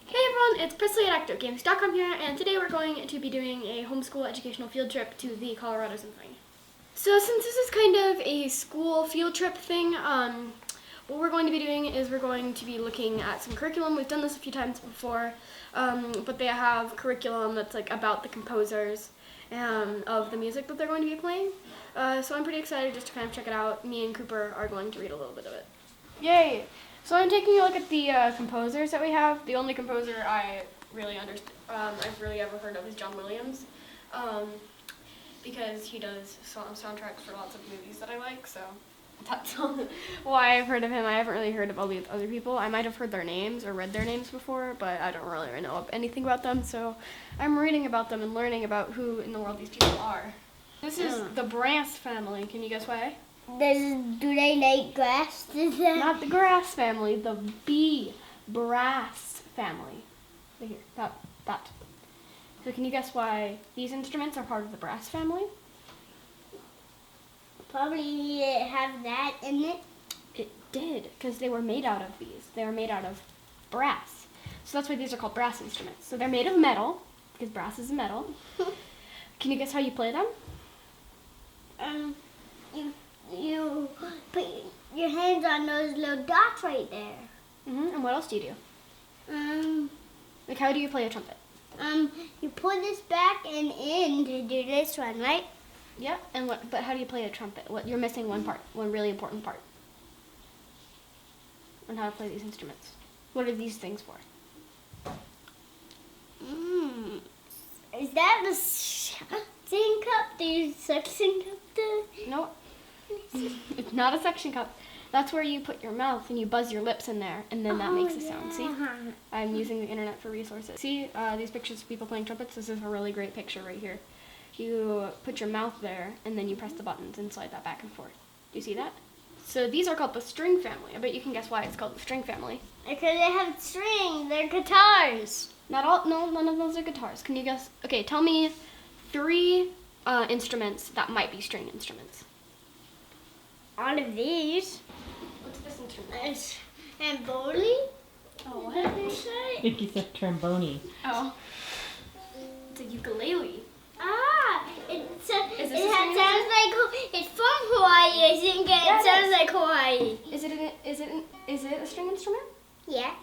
Hey everyone, it's Presley at ActiveGames.com here, and today we're going to be doing a homeschool educational field trip to the Colorado Symphony. So since this is kind of a school field trip thing, what we're going to be doing is we're going to be looking at some curriculum. We've done this a few times before, but they have curriculum that's like about the composers of the music that they're going to be playing. So I'm pretty excited just to kind of check it out. Me and Cooper are going to read a little bit of it. Yay! So I'm taking a look at the composers that we have. The only composer I really I've really ever heard of is John Williams, because he does soundtracks for lots of movies that I like, so that's why I've heard of him. I haven't really heard of all these other people. I might have heard their names or read their names before, but I don't really know anything about them, so I'm reading about them and learning about who in the world these people are. This is the Brass family. Can you guess why? Do they like grass? Not the grass family, the brass family. Right here, that. So can you guess why these instruments are part of the brass family? Probably have that in it. It did, because they were made out of these. They were made out of brass. So that's why these are called brass instruments. So they're made of metal, because brass is a metal. Can you guess how you play them? You put your hands on those little dots right there. And what else do you do? Like how do you play a trumpet? You pull this back and in to do this one, right? Yeah, but how do you play a trumpet? You're missing one part, one really important part. On how to play these instruments. What are these things for? Is that the suction cup? The suction cup? No, it's not a suction cup. That's where you put your mouth and you buzz your lips in there, and then that makes a sound. See? I'm using the internet for resources. See these pictures of people playing trumpets? This is a really great picture right here. You put your mouth there, and then you press the buttons and slide that back and forth. Do you see that? So these are called the string family. I bet you can guess why it's called the string family. Because they have strings. They're guitars. No, none of those are guitars. Can you guess? Okay, tell me 3 instruments that might be string instruments. All of these. What's this instrument? And bowling. Oh, what? What did they say? I think you said trombone. Oh. It's a ukulele. It Is this a sounds string like it's from Hawaii. I think it sounds like Hawaii. Is it a string instrument? Yeah.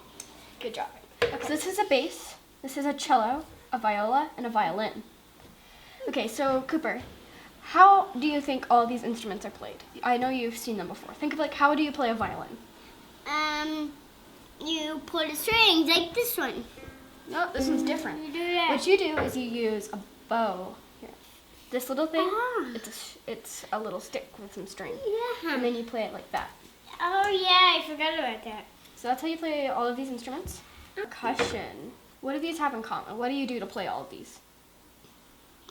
Good job. Okay. So this is a bass. This is a cello, a viola, and a violin. Okay, so Cooper, how do you think all these instruments are played? I know you've seen them before. Think of how do you play a violin? You pull the strings like this one. No, this one's different. You do that. What you do is you use a bow. Here, this little thing. Ah. It's a little stick with some string, Yeah. and then you play it like that. Oh yeah, I forgot about that. So that's how you play all of these instruments. Percussion. What do these have in common? What do you do to play all of these?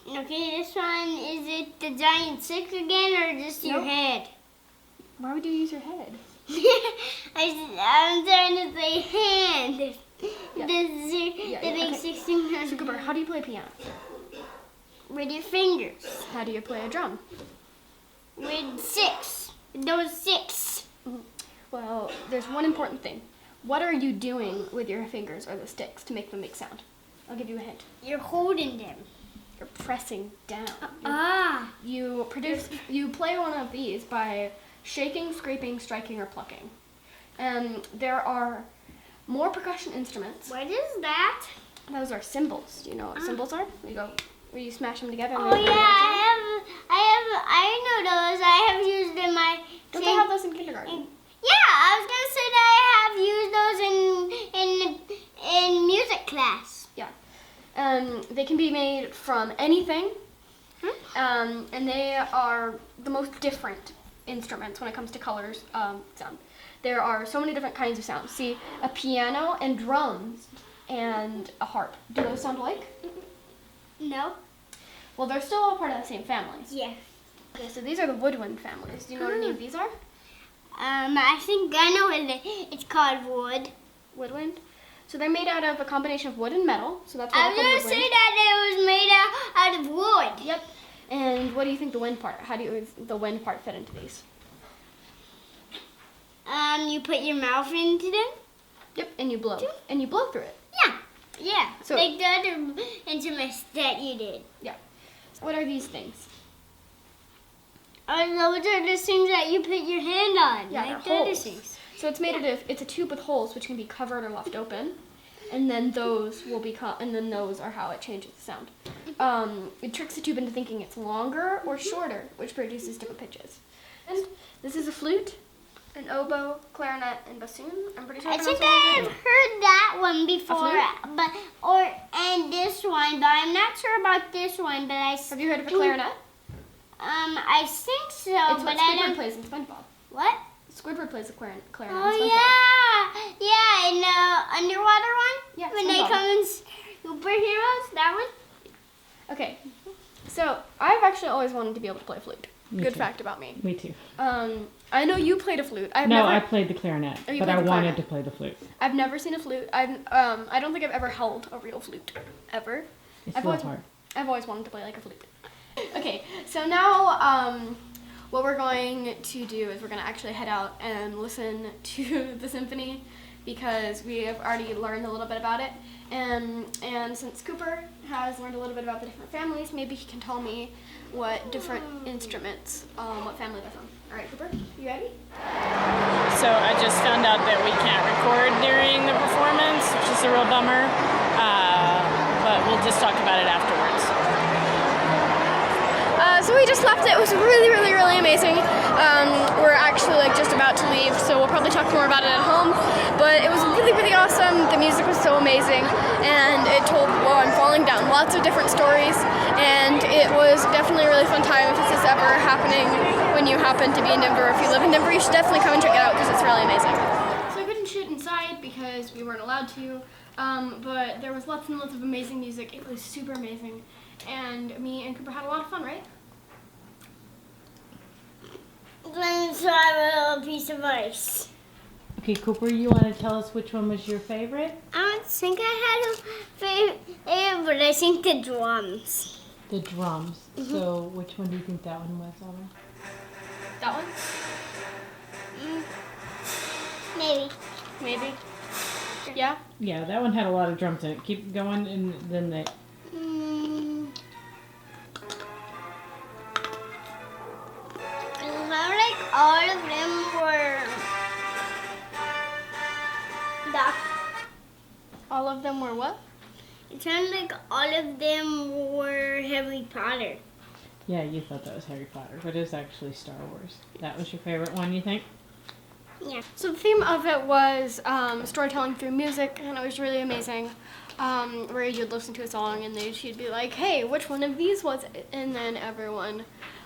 Okay, this one, is it the giant stick again or just your head? Why would you use your head? I'm trying to say hand. Yeah. The big 16. So Cooper, how do you play piano? With your fingers. How do you play a drum? With 6. Those 6. Well, there's one important thing. What are you doing with your fingers or the sticks to make them make sound? I'll give you a hint. You're holding them. You're pressing down. You play one of these by shaking, scraping, striking, or plucking. There are more percussion instruments. What is that? Those are cymbals. Do you know what cymbals are? Where you smash them together. Oh yeah, I know those. I have used in my. Don't they have those in kindergarten? Yeah, I was gonna say that I have used those in music class. Yeah. They can be made from anything, and they are the most different instruments when it comes to colors sound. There are so many different kinds of sounds. See, a piano and drums and a harp. Do those sound alike? No. Well, they're still all part of the same family. Yeah. Okay, so these are the woodwind families. Do you know what any of these are? I think I know what it's called wood. Woodwind? So they're made out of a combination of wood and metal. So that's I why was they're gonna called say woodwind. that it was made out of wood. Yep. And what do you think the wind part? How do the wind part fit into these? You put your mouth into them. Yep, and you blow. And you blow through it. Yeah. Yeah, So- like the other instruments that you did. What are these things? Those are the things that you put your hand on. Yeah, like they're the other holes. things. So it's made it's a tube with holes which can be covered or left open, and then those will become, and then those are how it changes the sound. It tricks the tube into thinking it's longer or shorter, which produces different pitches. And this is a flute, an oboe, clarinet, and bassoon. I'm pretty sure. I think pronouncing I've heard that one before, flute? and this one, but I'm not sure about this one. But Have you heard of a clarinet? I think so, It's but what I Squidward don't. plays in SpongeBob. What? Squidward plays a clarinet in SpongeBob. Oh yeah, in the underwater one. Yeah, When they SpongeBob. come in superheroes, that one. Okay, so I've actually always wanted to be able to play flute. Me Good too. fact about me. Me too. I know you played a flute. I played the clarinet, Oh, you but played I the wanted clarinet. to play the flute. I've never seen a flute. I don't think I've ever held a real flute, ever. It's I've real always, hard. I've always wanted to play like a flute. Okay, so now what we're going to do is we're going to actually head out and listen to the symphony because we have already learned a little bit about it. And since Cooper has learned a little bit about the different families, maybe he can tell me what different instruments, what family they're from. All right, Cooper, you ready? So I just found out that we can't record during the performance, which is a real bummer. But we'll just talk about it afterwards. So we just left. It was really, really, really amazing. We're actually just about to leave, so we'll probably talk more about it at home. But it was really, really awesome. The music was so amazing, and it told "Whoa, I'm Falling Down" lots of different stories, and it was definitely a really fun time. If this is ever happening when you happen to be in Denver, if you live in Denver, you should definitely come and check it out because it's really amazing. So I couldn't shoot inside because we weren't allowed to, but there was lots and lots of amazing music. It was super amazing, and me and Cooper had a lot of fun, right? Let me try a little piece of ice. Okay, Cooper, you want to tell us which one was your favorite? I don't think I had a favorite, but I think the drums. The drums. So which one do you think that one was, Autumn? That one? Maybe. Maybe. Yeah? Yeah, that one had a lot of drums in it. Keep going, and then the... It sounded like all of them were All of them were what? It sounded like all of them were Harry Potter. Yeah, you thought that was Harry Potter, but it's actually Star Wars. That was your favorite one, you think? Yeah. So the theme of it was storytelling through music, and it was really amazing. Where you'd listen to a song, and she'd be like, "Hey, which one of these was it?" And then everyone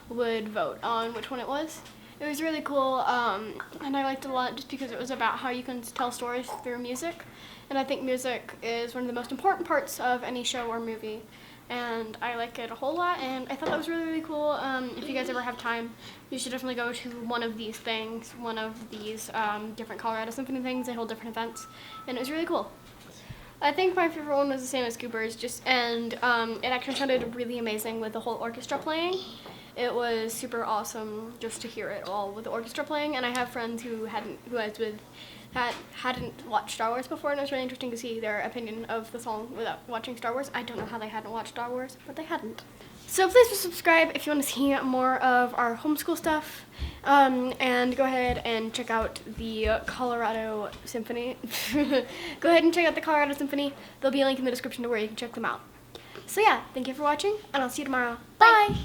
would vote on which one it was. It was really cool, and I liked it a lot just because it was about how you can tell stories through music. And I think music is one of the most important parts of any show or movie. And I like it a whole lot, and I thought that was really, really cool. If you guys ever have time, you should definitely go to one of these things, one of these different Colorado Symphony things. They hold different events, and it was really cool. I think my favorite one was the same as Cooper's, and it actually sounded really amazing with the whole orchestra playing. It was super awesome just to hear it all with the orchestra playing, and I have friends who hadn't watched Star Wars before, and it was really interesting to see their opinion of the song without watching Star Wars. I don't know how they hadn't watched Star Wars, but they hadn't. So please subscribe if you want to see more of our homeschool stuff, and go ahead and check out the Colorado Symphony. Go ahead and check out the Colorado Symphony. There'll be a link in the description to where you can check them out. So yeah, thank you for watching, and I'll see you tomorrow. Bye!